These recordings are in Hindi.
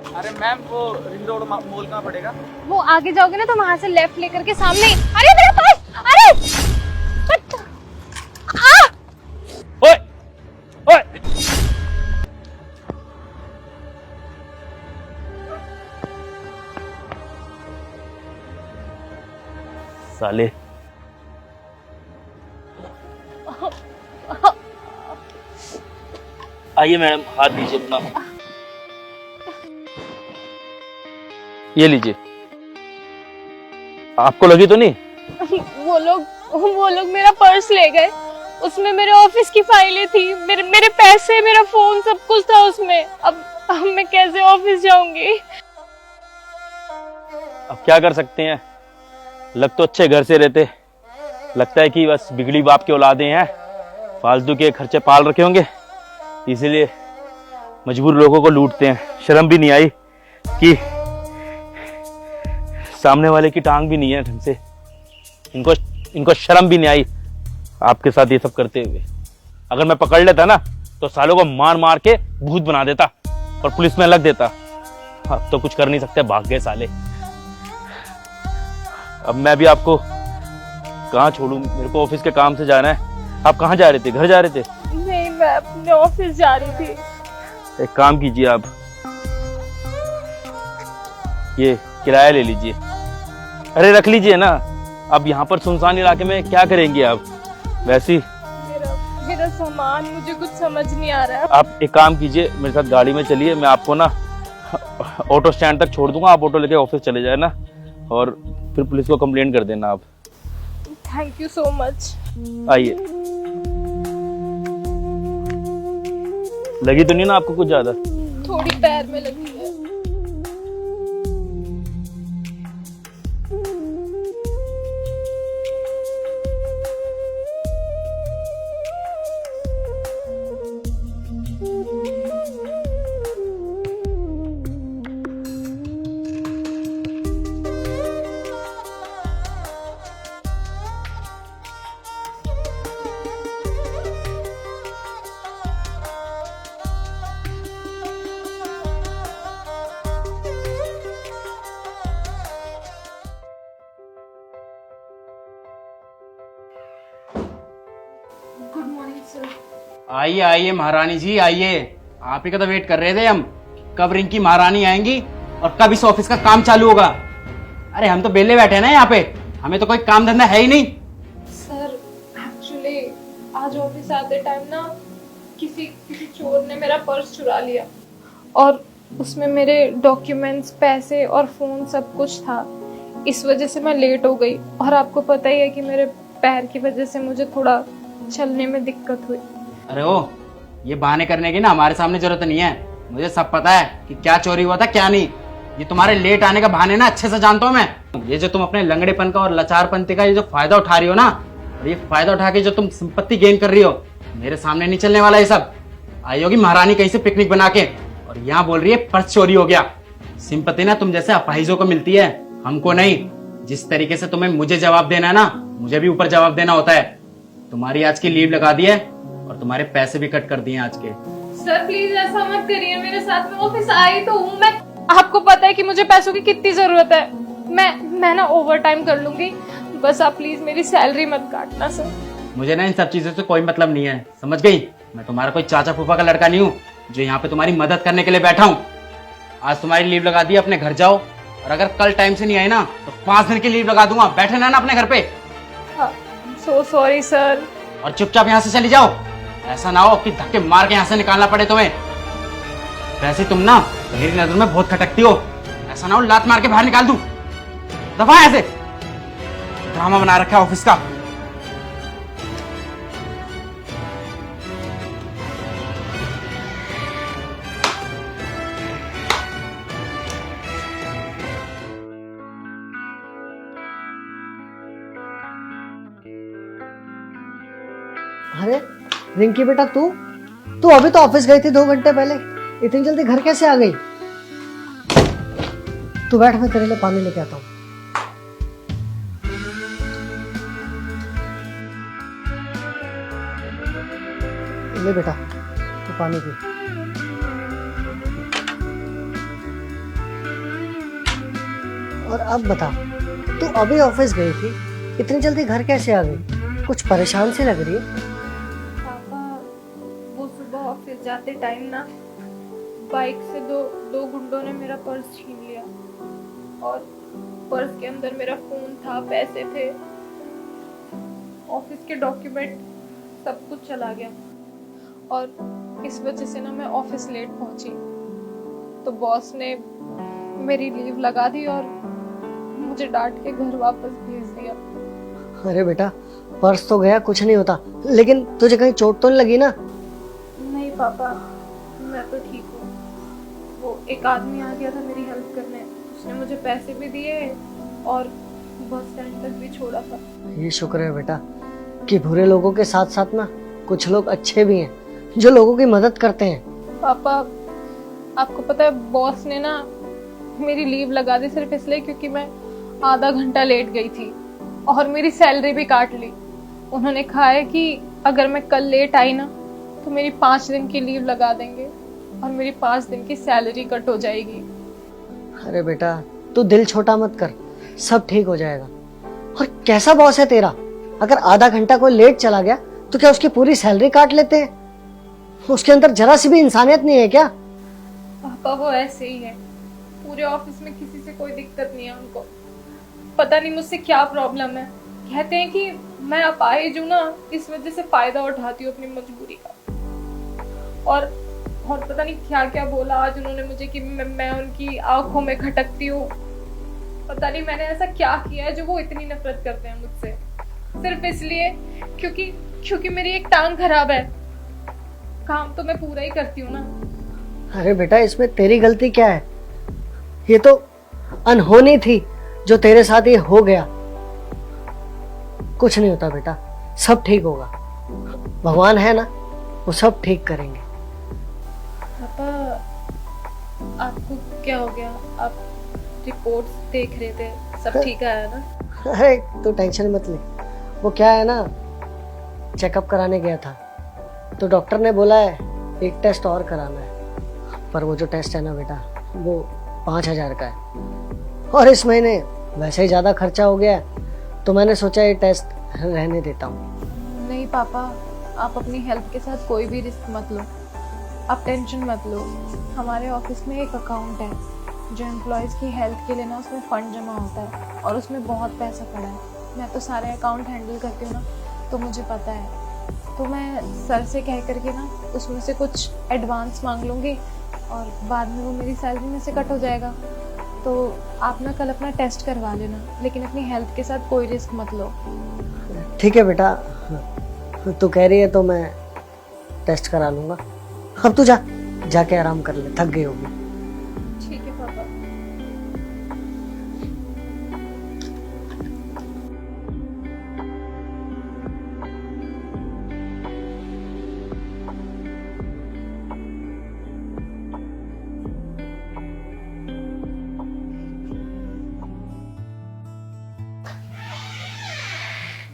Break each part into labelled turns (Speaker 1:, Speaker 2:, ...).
Speaker 1: अरे मैम वो रिंग रोड मॉल कहाँ पड़ेगा?
Speaker 2: वो आगे जाओगे ना तो वहां से लेफ्ट लेकर के सामने। अरे मेरा पर्स! अरे आ!
Speaker 1: ओए ओए साले। आइए मैडम, हाथ दीजिए अपना। ये लीजिए। आपको लगी तो नहीं?
Speaker 2: वो लोग मेरा पर्स ले गए। उसमें मेरे ऑफिस की फाइलें थी, मेरे पैसे, मेरा फोन, सब कुछ था उसमें। अब मैं कैसे ऑफिस जाऊंगी?
Speaker 1: अब क्या कर सकते हैं, लग तो अच्छे घर से रहते, लगता है कि बस बिगड़ी बाप की औलादें हैं, फालतू के खर्चे पाल रखे होंगे, इसीलिए मजबूर लोगों को लूटते हैं। शर्म भी नहीं आई कि सामने वाले की टांग भी नहीं है ढंग से, इनको शर्म भी नहीं आई आपके साथ ये सब करते हुए। अगर मैं पकड़ लेता ना तो सालों को मार मार के भूत बना देता और पुलिस में लग देता। अब तो कुछ कर नहीं सकते, भाग गए साले। अब मैं भी आपको कहाँ छोड़ू, मेरे को ऑफिस के काम से जाना है। आप कहाँ जा रहे थे? घर जा रहे थे?
Speaker 2: नहीं, मैं अपने ऑफिस जा रही थी।
Speaker 1: एक काम कीजिए, आप ये किराया ले लीजिए। अरे रख लीजिए ना, अब यहाँ पर सुनसान इलाके में क्या करेंगे आप? वैसे ही
Speaker 2: मेरा सामान, मुझे कुछ समझ नहीं आ रहा है।
Speaker 1: आप एक काम कीजिए, मेरे साथ गाड़ी में चलिए, मैं आपको ना ऑटो स्टैंड तक छोड़ दूंगा, आप ऑटो लेके ऑफिस चले जाए ना, और फिर पुलिस को कंप्लेंट कर देना आप।
Speaker 2: Thank you so much.
Speaker 1: आइए। लगी तो नहीं ना आपको कुछ ज्यादा?
Speaker 2: थोड़ी पैर में लगी है। Good morning sir.
Speaker 3: आइए आइए महारानी जी, आइए। आप ही का तो वेट कर रहे थे हम, कब रिंकी महारानी आएंगी और कब इस ऑफिस का काम चालू होगा। अरे हम तो बेले बैठे हैं ना यहाँ पे, हमें तो कोई काम धंधा है ही नहीं।
Speaker 2: सर एक्चुअली आज ऑफिस आते टाइम ना किसी चोर ने मेरा पर्स चुरा लिया और उसमें मेरे डॉक्यूमेंट्स, पैसे और फोन सब कुछ था। इस वजह से मैं लेट हो गई और आपको पता ही है कि मेरे पैर की वजह से मुझे थोड़ा चलने में दिक्कत हुई।
Speaker 3: अरे ओ, ये बहाने करने की ना हमारे सामने जरूरत नहीं है। मुझे सब पता है कि क्या चोरी हुआ था क्या नहीं। ये तुम्हारे लेट आने का बहाने ना अच्छे से जानता हूँ मैं। ये जो तुम अपने लंगड़ेपन का और लाचारपंती का ये जो फायदा उठा रही हो ना, और ये फायदा उठा के जो तुम संपत्ति गेन कर रही हो, मेरे सामने नहीं चलने वाला ये सब। आई होगी महारानी कहीं से पिकनिक बना के और यहाँ बोल रही है पर्स चोरी हो गया। सिंपत्ति ना तुम जैसे अपाहिजों को मिलती है, हमको नहीं। जिस तरीके से तुम्हें मुझे जवाब देना है ना, मुझे भी ऊपर जवाब देना होता है। तुम्हारी आज की लीव लगा दी है और तुम्हारे पैसे भी कट कर दिए आज के।
Speaker 2: सर प्लीज ऐसा मत करिए मेरे साथ, में ऑफिस आई तो हूँ मैं। आपको पता है कि मुझे पैसों की कितनी जरूरत है। मैं ना ओवर टाइम कर लूंगी, बस आप प्लीज मेरी सैलरी मत काटना सर।
Speaker 3: मुझे ना इन सब चीजों से कोई मतलब नहीं है, समझ गई? मैं तुम्हारा कोई चाचा फूफा का लड़का नहीं हूँ जो यहाँ पे तुम्हारी मदद करने के लिए बैठा हूँ। आज तुम्हारी लीव लगा दी, अपने घर जाओ, और अगर कल टाइम से नहीं आई ना तो 5 दिन की लीव लगा दूंगा। बैठे ना अपने घर पे।
Speaker 2: So sorry sir.
Speaker 3: और चुपचाप यहाँ से चली जाओ, ऐसा ना हो कि धक्के मार के यहाँ से निकालना पड़े तुम्हें। वैसे तुम ना मेरी नजर में बहुत खटकती हो, ऐसा ना हो लात मार के बाहर निकाल दूं। दफा ऐसे ड्रामा बना रखा है ऑफिस का।
Speaker 4: अरे रिंकी बेटा, तू अभी तो ऑफिस गई थी 2 घंटे पहले, इतनी जल्दी घर कैसे आ गई? तू बैठ, मैं तेरे लिए पानी लेके आता हूँ। ले बेटा, तू पानी पी। और अब बता, तू अभी ऑफिस गई थी, इतनी जल्दी घर कैसे आ गई? कुछ परेशान सी लग रही है।
Speaker 2: पापा वो सुबह ऑफिस जाते टाइम ना बाइक से दो गुंडों ने मेरा पर्स छीन लिया और पर्स के अंदर मेरा फोन था, पैसे थे, ऑफिस के डॉक्यूमेंट, सब कुछ चला गया। और इस वजह से ना मैं ऑफिस लेट पहुंची, तो बॉस ने मेरी लीव लगा दी और मुझे डांट के घर वापस भेज दिया।
Speaker 4: अरे बेटा, पर्स तो गया, कुछ नहीं होता, लेकिन तुझे कहीं चोट तो नहीं लगी ना?
Speaker 2: नहीं पापा, मैं तो ठीक हूँ। वो एक आदमी आ गया था मेरी हेल्प करने, उसने मुझे पैसे भी दिए और बस स्टैंड तक भी छोड़ा था।
Speaker 4: ये शुक्र है बेटा कि बुरे लोगों के साथ साथ ना कुछ लोग अच्छे भी हैं जो लोगों की मदद करते हैं।
Speaker 2: पापा आपको पता है, बॉस ने ना मेरी लीव लगा दी सिर्फ इसलिए क्योंकि मैं आधा घंटा लेट गई थी और मेरी सैलरी भी काट ली। उन्होंने कहा है कि अगर मैं कल लेट आई ना तो मेरी 5 दिन की लीव लगा देंगे और मेरी 5 दिन की सैलरी कट हो जाएगी।
Speaker 4: अरे बेटा, तू दिल छोटा मत कर, सब ठीक हो जाएगा। और कैसा बॉस है तेरा, अगर आधा घंटा कोई लेट चला गया तो क्या उसकी पूरी सैलरी काट लेते हैं? उसके अंदर जरा सी भी इंसानियत नहीं है क्या?
Speaker 2: पापा वो ऐसे ही है, पूरे ऑफिस में किसी से कोई दिक्कत नहीं है उनको। पता नहीं मुझसे क्या प्रॉब्लम है, कहते हैं कि मैं अपाहिज हूँ ना, इस वजह से फायदा उठाती हूँ अपनी मजबूरी का। और पता नहीं क्या क्या बोला आज उन्होंने मुझे कि मैं उनकी आंखों में खटकती हूँ। पता नहीं मैंने ऐसा क्या किया है जो वो इतनी नफरत करते हैं मुझसे, सिर्फ इसलिए क्योंकि मेरी एक टांग खराब है। काम तो मैं पूरा ही करती हूँ ना।
Speaker 4: अरे बेटा, इसमें तेरी गलती क्या है? ये तो अनहोनी थी जो तेरे साथ ये हो गया। कुछ नहीं होता बेटा, सब ठीक होगा। भगवान है ना, वो सब ठीक करेंगे।
Speaker 2: पापा आपको क्या हो गया? आप रिपोर्ट्स देख रहे थे, सब ठीक आया ना?
Speaker 4: अरे तू टेंशन मत ले, वो क्या है ना, चेकअप कराने गया था तो डॉक्टर ने बोला है एक टेस्ट और कराना है, पर वो जो टेस्ट है ना बेटा, वो 5,000 का है और इस महीने वैसे ही ज़्यादा खर्चा हो गया है, तो मैंने सोचा ये टेस्ट रहने देता हूँ।
Speaker 2: नहीं पापा, आप अपनी हेल्थ के साथ कोई भी रिस्क मत लो, आप टेंशन मत लो। हमारे ऑफिस में एक अकाउंट है जो एम्प्लॉयज़ की हेल्थ के लिए ना, उसमें फ़ंड जमा होता है और उसमें बहुत पैसा पड़ा है। मैं तो सारे अकाउंट हैंडल करती हूँ ना, तो मुझे पता है। तो मैं सर से कह करके ना उसमें से कुछ एडवांस मांग लूँगी और बाद में वो मेरी सैलरी में से कट हो जाएगा। तो आप ना कल अपना टेस्ट करवा लेना, लेकिन अपनी हेल्थ के साथ कोई रिस्क मत लो।
Speaker 4: ठीक है बेटा, तू कह रही है तो मैं टेस्ट करा लूँगा। अब तू जाके आराम कर ले, थक गई होगी।
Speaker 2: ठीक है पापा।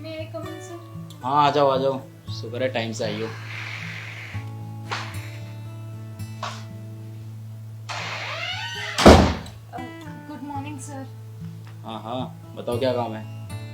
Speaker 2: May I come in, sir?
Speaker 3: हाँ, आ जाओ, शुक्र है टाइम से आई हो।
Speaker 2: Good morning sir.
Speaker 3: हाँ, बताओ क्या काम है?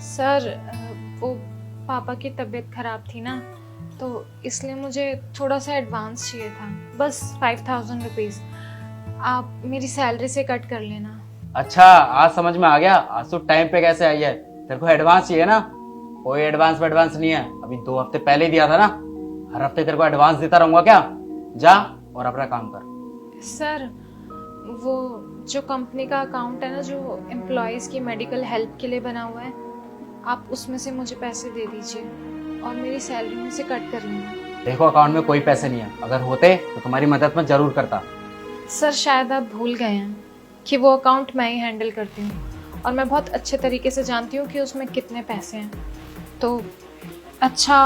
Speaker 2: सर वो पापा की तबीयत खराब थी ना, तो इसलिए मुझे थोड़ा सा एडवांस चाहिए था, बस 5,000 रुपीज़। आप मेरी सैलरी से कट कर लेना।
Speaker 3: अच्छा, आज समझ में आ गया, आज तो टाइम पे कैसे आई है। तेरे को एडवांस चाहिए ना? कोई एडवांस नहीं है, अभी 2 हफ्ते पहले ही दिया था ना। हर हफ्ते तेरे को एडवांस देता रहूंगा क्या? जा और अपना काम कर।
Speaker 2: सर वो जो कंपनी का अकाउंट है ना, जो एम्प्लॉयज़ की मेडिकल हेल्प के लिए बना हुआ है, आप उसमें से मुझे पैसे दे दीजिए और मेरी सैलरी में से कट कर लेना।
Speaker 3: देखो, अकाउंट में कोई पैसे नहीं है, अगर होते तो तुम्हारी मदद मैं जरूर करता।
Speaker 2: सर शायद आप भूल गए हैं कि वो अकाउंट मैं ही हैंडल करती हूँ और मैं बहुत अच्छे तरीके से जानती हूँ कि उसमें कितने पैसे हैं। तो अच्छा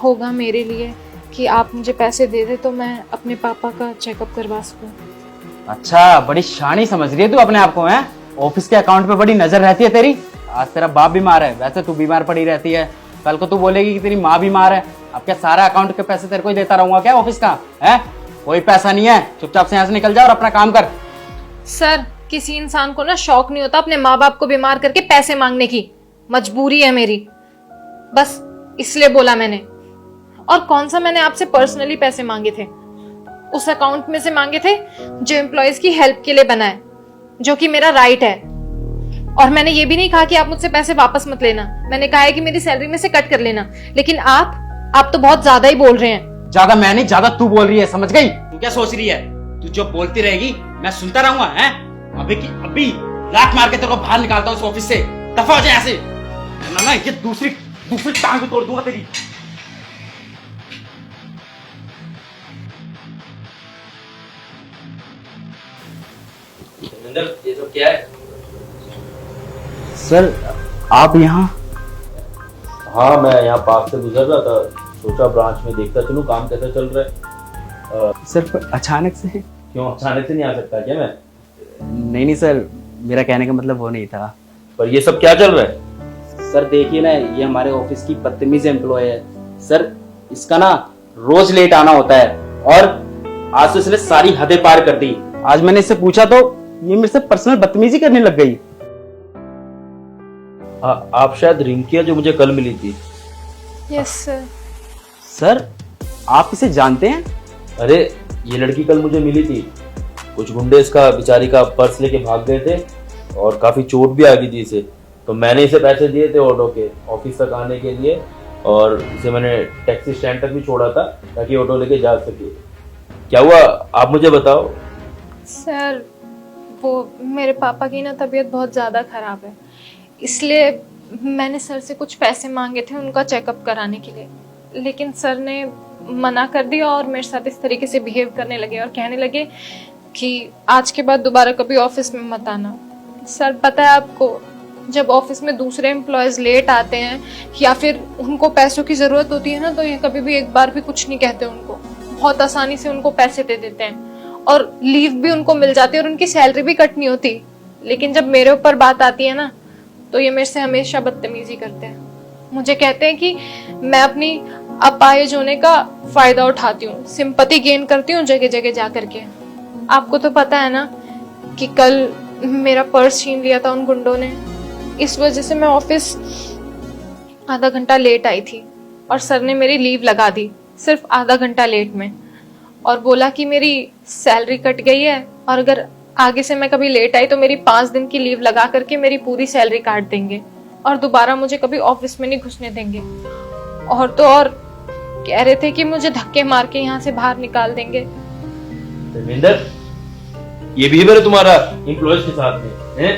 Speaker 2: होगा मेरे लिए कि आप मुझे पैसे दे दे तो मैं अपने पापा का चेकअप करवा सकूँ।
Speaker 3: अच्छा, बड़ी शानी समझ रही है तू अपने आप को, है? ऑफिस के अकाउंट पे बड़ी नजर रहती है तेरी। आज तेरा बाप बीमार है, वैसे तू बीमार पड़ी रहती है, कल को तू बोलेगी कि तेरी माँ बीमार है। अब क्या सारा अकाउंट के पैसे तेरे को ही देता रहूंगा क्या ऑफिस का? है कोई पैसा नहीं है, चुपचाप से यहाँ से निकल जा और अपना काम कर।
Speaker 2: सर किसी इंसान को ना शौक नहीं होता अपने माँ बाप को बीमार करके पैसे मांगने की। मजबूरी है मेरी, बस इसलिए बोला मैंने। और कौन सा मैंने आपसे पर्सनली पैसे मांगे थे? उस अकाउंट में से मांगे थे जो एम्प्लॉयज की हेल्प के लिए बना है, जो कि मेरा राइट है। और मैंने ये भी नहीं कहा कि आप मुझसे पैसे वापस मत लेना, मैंने कहा है कि मेरी सैलरी में से कट कर लेना। लेकिन आप तो बहुत ज्यादा ही बोल रहे हैं।
Speaker 3: ज्यादा मैं नहीं, ज्यादा तू बोल रही है, समझ गई? तू क्या सोच रही है? तू जो बोलती रहेगी मैं सुनता रहूंगा? हैं? अभी की अभी लात मार के तेरे को बाहर निकालता हूँ इस ऑफिस से। दफा हो जाए ऐसे, ना ये दूसरी टांग भी तोड़ दूंगा तेरी।
Speaker 1: ये सब क्या है?
Speaker 3: सर आप यहाँ?
Speaker 1: हाँ, मैं यहाँ पार्क से गुजर रहा था, सोचा ब्रांच में देखता चलूं काम कैसा चल रहा है।
Speaker 3: सर अचानक से?
Speaker 1: क्यों अचानक से नहीं आ सकता क्या मैं?
Speaker 3: नहीं सर, मेरा कहने का मतलब वो नहीं था।
Speaker 1: पर ये सब क्या चल रहा है?
Speaker 3: सर देखिए ना, ये हमारे ऑफिस की बदतमीज एम्प्लॉय है सर। इसका ना रोज लेट आना होता है और आज तो इसने सारी हदें पार कर दी। आज मैंने इससे पूछा तो ये मेरे से पर्सनल बदतमीजी करने लग गई।
Speaker 1: आप शायद रिंकी है जो मुझे कल मिली थी।
Speaker 2: Yes sir.
Speaker 3: सर आप इसे जानते हैं?
Speaker 1: अरे ये लड़की कल मुझे मिली थी, कुछ गुंडे इसका बेचारी का पर्स लेके भाग गए थे और काफी चोट भी आ गई थी इसे। तो मैंने इसे पैसे दिए थे ऑटो के ऑफिस तक आने के लिए, और इसे मैंने टैक्सी स्टैंड तक भी छोड़ा था ताकि ऑटो लेके जा सके। क्या हुआ आप मुझे बताओ।
Speaker 2: सर वो मेरे पापा की ना तबीयत बहुत ज़्यादा ख़राब है, इसलिए मैंने सर से कुछ पैसे मांगे थे उनका चेकअप कराने के लिए। लेकिन सर ने मना कर दिया और मेरे साथ इस तरीके से बिहेव करने लगे और कहने लगे कि आज के बाद दोबारा कभी ऑफिस में मत आना। सर पता है आपको, जब ऑफिस में दूसरे एम्प्लॉयज़ लेट आते हैं या फिर उनको पैसों की ज़रूरत होती है ना, तो ये कभी भी एक बार भी कुछ नहीं कहते उनको, बहुत आसानी से उनको पैसे दे देते हैं और लीव भी उनको मिल जाती है और उनकी सैलरी भी कट नहीं होती। लेकिन जब मेरे ऊपर बात आती है ना, तो ये मेरे से हमेशा बदतमीजी करते हैं। मुझे कहते हैं कि मैं अपनी अपाहिज होने का फायदा उठाती हूँ, सिंपैथी गेन करती हूँ जगह जगह जा करके। आपको तो पता है ना कि कल मेरा पर्स छीन लिया था उन गुंडों ने। इस वजह से मैं ऑफिस आधा घंटा लेट आई थी और सर ने मेरी लीव लगा दी सिर्फ आधा घंटा लेट में, और बोला कि मेरी सैलरी कट गई है और अगर आगे से मैं कभी लेट आई तो मेरी 5 दिन की लीव लगा करके मेरी पूरी सैलरी काट देंगे और दोबारा मुझे कभी ऑफिस में नहीं घुसने देंगे। और तो और कह रहे थे कि मुझे धक्के मार के यहाँ से बाहर निकाल देंगे।
Speaker 1: धर्मेंद्र, ये बिहेवियर है तुम्हारा एम्प्लॉयज के साथ में है?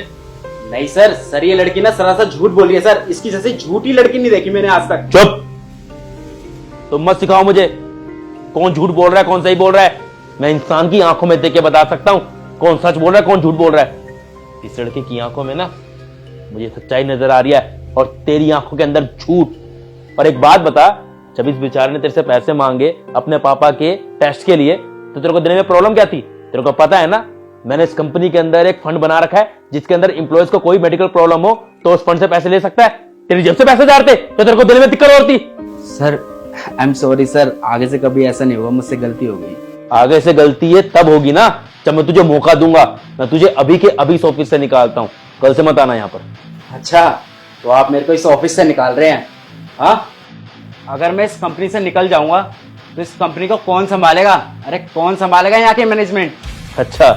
Speaker 3: नहीं सर, सर ये लड़की ना सरासर झूठ बोल रही है सर। इसकी जैसे झूठी लड़की नहीं देखी मैंने आज तक।
Speaker 1: चुप, तुम मत सिखाओ मुझे कौन झूठ बोल रहा है कौन सही बोल रहा है। मैं इंसान की आंखों में देख के बता सकता हूँ कौन सच बोल रहा है कौन झूठ बोल रहा है। इस लड़के की आंखों में ना मुझे सच्चाई नजर आ रही है और तेरी आंखों के अंदर झूठ। और एक बात बता, जब इस बेचारे ने तेरे से पैसे मांगे अपने पापा के टेस्ट के लिए, तो तेरे को देने में प्रॉब्लम क्या थी? तेरे को पता है ना, मैंने इस कंपनी के अंदर एक फंड बना रखा है जिसके अंदर एम्प्लॉयज को कोई मेडिकल प्रॉब्लम हो तो उस फंड से पैसे ले सकता है। तेरी जेब से पैसे जाते तो तेरे को देने में दिक्कत होती।
Speaker 3: Sir I am sorry sir, आगे से कभी ऐसा नहीं होगा, मुझसे गलती हो गई।
Speaker 1: आगे से गलती ये तब होगी ना जब मैं तुझे मौका दूंगा। मैं तुझे अभी के अभी इस ऑफिस से निकालता हूँ, कल से मत आना यहाँ पर।
Speaker 3: अच्छा, तो आप मेरे को इस ऑफिस से निकाल रहे हैं? हाँ, अगर मैं इस कंपनी से निकल जाऊंगा तो इस कंपनी को कौन संभालेगा? अरे कौन संभालेगा यहाँ के मैनेजमेंट?
Speaker 1: अच्छा,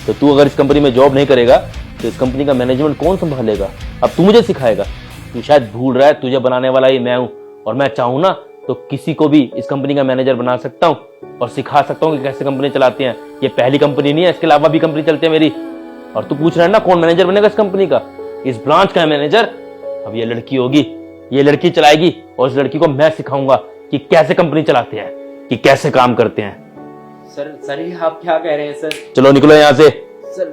Speaker 1: तो तू अगर इस कंपनी में जॉब नहीं करेगा तो इस कंपनी का मैनेजमेंट कौन संभालेगा? अब तू मुझे सिखाएगा? तू शायद भूल रहा है तुझे बनाने वाला ही मैं हूं, और मैं चाहूं ना तो किसी को भी इस कंपनी का मैनेजर बना सकता हूं और सिखा सकता हूं कि कैसे कंपनी चलाती हैं। ये पहली कंपनी नहीं है, इसके अलावा भी कंपनी चलती है मेरी। और तू पूछ रहा है ना कौन मैनेजर बनेगा इस कंपनी का? इस ब्रांच का मैनेजर अब ये लड़की होगी, ये लड़की चलाएगी और इस लड़की को मैं सिखाऊंगा कि कैसे कंपनी चलाते हैं, कि कैसे काम करते हैं।
Speaker 3: सर ये आप क्या कह रहे हैं सर?
Speaker 1: चलो निकलो यहाँ से।
Speaker 3: सर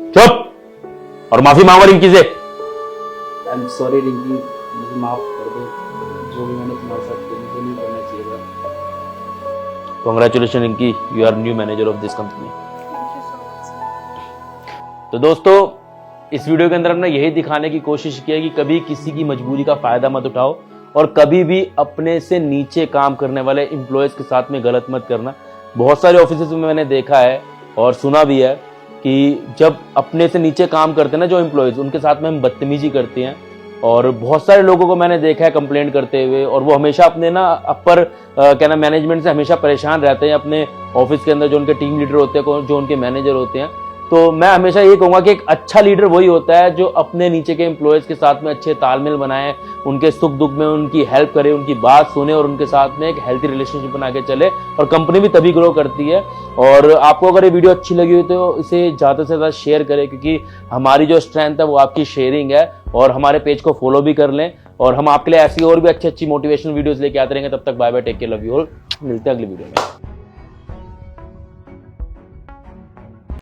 Speaker 1: चुप, और माफी मांगो रिंकी से।
Speaker 3: आई एम सॉरी रिंकी, मुझे माफ कर दो, जो भी मैंने तुम्हारे साथ किया मुझे नहीं करना चाहिए था।
Speaker 1: Congratulation Rinki, you are new manager of this company.
Speaker 2: Thank you so much sir.
Speaker 1: तो दोस्तों, इस वीडियो के अंदर हमने यही दिखाने की कोशिश की है कि कभी किसी की मजबूरी का फायदा मत उठाओ और कभी भी अपने से नीचे काम करने वाले एम्प्लॉयज के साथ में गलत मत करना। बहुत सारे ऑफिसेज में मैंने देखा है और सुना भी है कि जब अपने से नीचे काम करते हैं ना जो एम्प्लॉयज़, उनके साथ में हम बदतमीजी करते हैं। और बहुत सारे लोगों को मैंने देखा है कंप्लेंट करते हुए, और वो हमेशा अपने ना अपर क्या ना मैनेजमेंट से हमेशा परेशान रहते हैं, अपने ऑफिस के अंदर जो उनके टीम लीडर होते हैं, जो उनके मैनेजर होते हैं। तो मैं हमेशा ये कहूँगा कि एक अच्छा लीडर वही होता है जो अपने नीचे के एम्प्लॉयज़ के साथ में अच्छे तालमेल बनाए, उनके सुख दुख में उनकी हेल्प करे, उनकी बात सुने और उनके साथ में एक हेल्थी रिलेशनशिप बना के चले, और कंपनी भी तभी ग्रो करती है। और आपको अगर ये वीडियो अच्छी लगी हो तो इसे ज़्यादा से ज़्यादा शेयर करें, क्योंकि हमारी जो स्ट्रेंथ है वो आपकी शेयरिंग है। और हमारे पेज को फॉलो भी कर लें, और हम आपके लिए ऐसी और भी अच्छी अच्छी मोटिवेशनल वीडियोस लेके आते रहेंगे। तब तक bye bye, take care, love you all. मिलते हैं अगली वीडियो में।